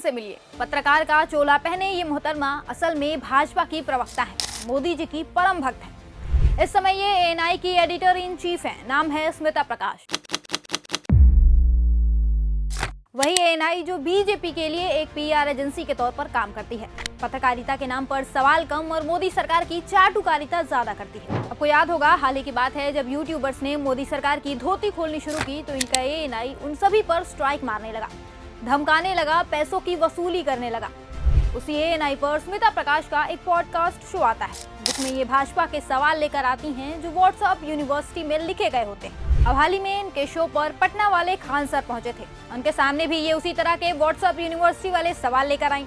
से मिलिए। पत्रकार का चोला पहने ये मोहतरमा असल में भाजपा की प्रवक्ता है, मोदी जी की परम भक्त है। इस समय ये एएनआई की एडिटर इन चीफ है, नाम है स्मिता प्रकाश। वही एएनआई जो बीजेपी के लिए एक पीआर एजेंसी के तौर पर काम करती है। पत्रकारिता के नाम पर सवाल कम और मोदी सरकार की चाटुकारिता ज्यादा करती है। आपको याद होगा, हाल ही की बात है जब यूट्यूबर्स ने मोदी सरकार की धोती खोलनी शुरू की तो इनका एएनआई उन सभी पर स्ट्राइक मारने लगा, धमकाने लगा, पैसों की वसूली करने लगा। उसी एएनआई पर स्मिता प्रकाश का एक पॉडकास्ट शो आता है जिसमें ये भाजपा के सवाल लेकर आती हैं जो व्हाट्सएप यूनिवर्सिटी में लिखे गए होते हैं। अब हाल ही में इनके शो पर पटना वाले खान सर पहुंचे थे। उनके सामने भी ये उसी तरह के व्हाट्सएप यूनिवर्सिटी वाले सवाल लेकर आई,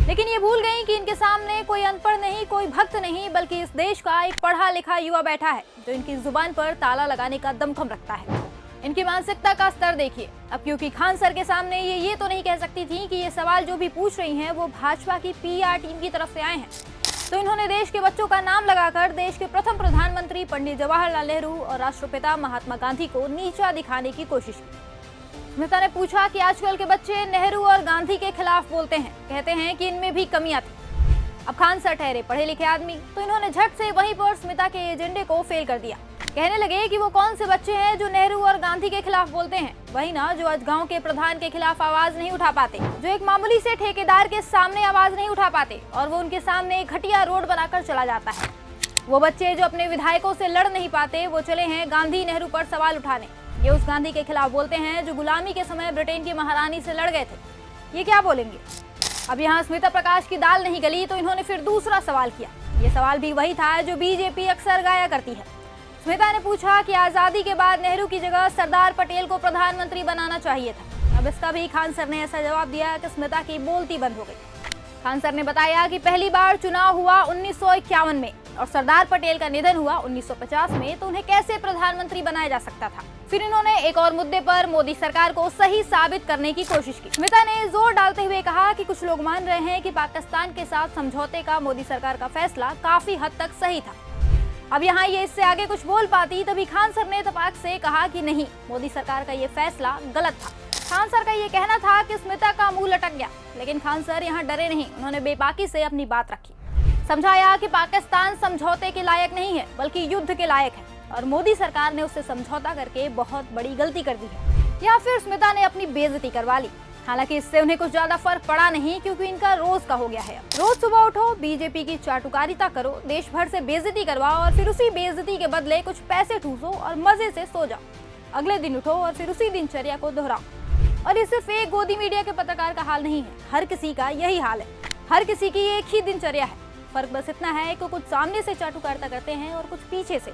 लेकिन ये भूल गई कि इनके सामने कोई अनपढ़ नहीं, कोई भक्त नहीं, बल्कि इस देश का एक पढ़ा लिखा युवा बैठा है जो इनकी जुबान पर ताला लगाने का दमखम रखता है। इनकी मानसिकता का स्तर देखिए। अब क्योंकि खान सर के सामने ये तो नहीं कह सकती थी कि ये सवाल जो भी पूछ रही हैं वो भाजपा की पीआर टीम की तरफ से आए हैं, तो इन्होंने देश के बच्चों का नाम लगाकर देश के प्रथम प्रधानमंत्री पंडित जवाहरलाल नेहरू और राष्ट्रपिता महात्मा गांधी को नीचा दिखाने की कोशिश की। स्मिता ने पूछा कि आजकल के बच्चे नेहरू और गांधी के खिलाफ बोलते हैं, कहते हैं कि इनमें भी कमियां थी। अब खान सर ठहरे पढ़े लिखे आदमी, तो इन्होंने झट से वहीं पर स्मिता के एजेंडे को फेल कर दिया। कहने लगे कि वो कौन से बच्चे हैं जो नेहरू और गांधी के खिलाफ बोलते हैं, वही ना जो आज गांव के प्रधान के खिलाफ आवाज नहीं उठा पाते, जो एक मामूली से ठेकेदार के सामने आवाज नहीं उठा पाते और वो उनके सामने एक घटिया रोड बनाकर चला जाता है। वो बच्चे जो अपने विधायकों से लड़ नहीं पाते, वो चले हैं गांधी नेहरू पर सवाल उठाने। ये उस गांधी के खिलाफ बोलते हैं जो गुलामी के समय ब्रिटेन की महारानी से लड़ गए थे। ये क्या बोलेंगे? अब यहाँ स्मिता प्रकाश की दाल नहीं गली तो इन्होंने फिर दूसरा सवाल किया। ये सवाल भी वही था जो बीजेपी अक्सर गाया करती है। स्मिता ने पूछा कि आजादी के बाद नेहरू की जगह सरदार पटेल को प्रधानमंत्री बनाना चाहिए था। अब इसका भी खान सर ने ऐसा जवाब दिया कि स्मिता की बोलती बंद हो गई। खान सर ने बताया कि पहली बार चुनाव हुआ 1951 में और सरदार पटेल का निधन हुआ 1950 में, तो उन्हें कैसे प्रधानमंत्री बनाया जा सकता था। फिर इन्होंने एक और मुद्दे पर मोदी सरकार को सही साबित करने की कोशिश की। स्मिता ने जोर डालते हुए कहा कि कुछ लोग मान रहे हैं कि पाकिस्तान के साथ समझौते का मोदी सरकार का फैसला काफी हद तक सही था। अब यहाँ ये इससे आगे कुछ बोल पाती तभी खान सर ने तपाक से कहा कि नहीं, मोदी सरकार का ये फैसला गलत था। खान सर का ये कहना था कि स्मिता का मुंह लटक गया, लेकिन खान सर यहाँ डरे नहीं। उन्होंने बेबाकी से अपनी बात रखी, समझाया कि पाकिस्तान समझौते के लायक नहीं है बल्कि युद्ध के लायक है और मोदी सरकार ने उससे समझौता करके बहुत बड़ी गलती कर दी है। या फिर स्मिता ने अपनी बेइज्जती करवा ली। हालांकि इससे उन्हें कुछ ज्यादा फर्क पड़ा नहीं, क्योंकि इनका रोज का हो गया है। रोज सुबह उठो, बीजेपी की चाटुकारिता करो, देश भर से बेइज्जती करवाओ और फिर उसी बेइज्जती के बदले कुछ पैसे ठूसो और मजे से सो जाओ। अगले दिन उठो और फिर उसी दिनचर्या को दोहराओ। और ये सिर्फ एक गोदी मीडिया के पत्रकार का हाल नहीं है, हर किसी का यही हाल है। हर किसी की एक ही दिनचर्या है। फर्क बस इतना है कि कुछ सामने से चाटुकारिता करते हैं और कुछ पीछे से,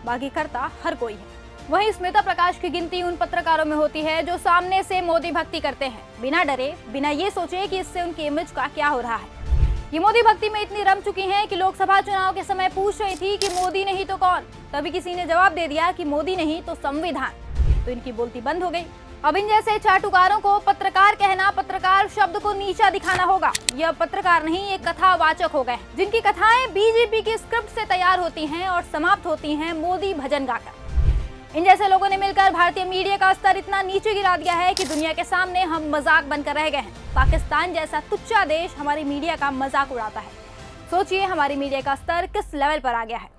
बाकी करता हर कोई है। वहीं स्मिता प्रकाश की गिनती उन पत्रकारों में होती है जो सामने से मोदी भक्ति करते हैं, बिना डरे, बिना ये सोचे कि इससे उनकी इमेज का क्या हो रहा है। ये मोदी भक्ति में इतनी रम चुकी हैं कि लोकसभा चुनाव के समय पूछ रही थी कि मोदी नहीं तो कौन, तभी किसी ने जवाब दे दिया कि मोदी नहीं तो संविधान, तो इनकी बोलती बंद हो गई। अब इन जैसे चाटुकारों को पत्रकार कहना, पत्रकार शब्द को नीचा दिखाना होगा। यह पत्रकार नहीं, एक कथावाचक हो गए, जिनकी कथाएं बीजेपी की स्क्रिप्ट से तैयार होती हैं और समाप्त होती हैं मोदी भजन गाकर। इन जैसे लोगों ने मिलकर भारतीय मीडिया का स्तर इतना नीचे गिरा दिया है कि दुनिया के सामने हम मजाक बनकर रह गए हैं। पाकिस्तान जैसा तुच्चा देश हमारी मीडिया का मजाक उड़ाता है। सोचिए हमारी मीडिया का स्तर किस लेवल पर आ गया है।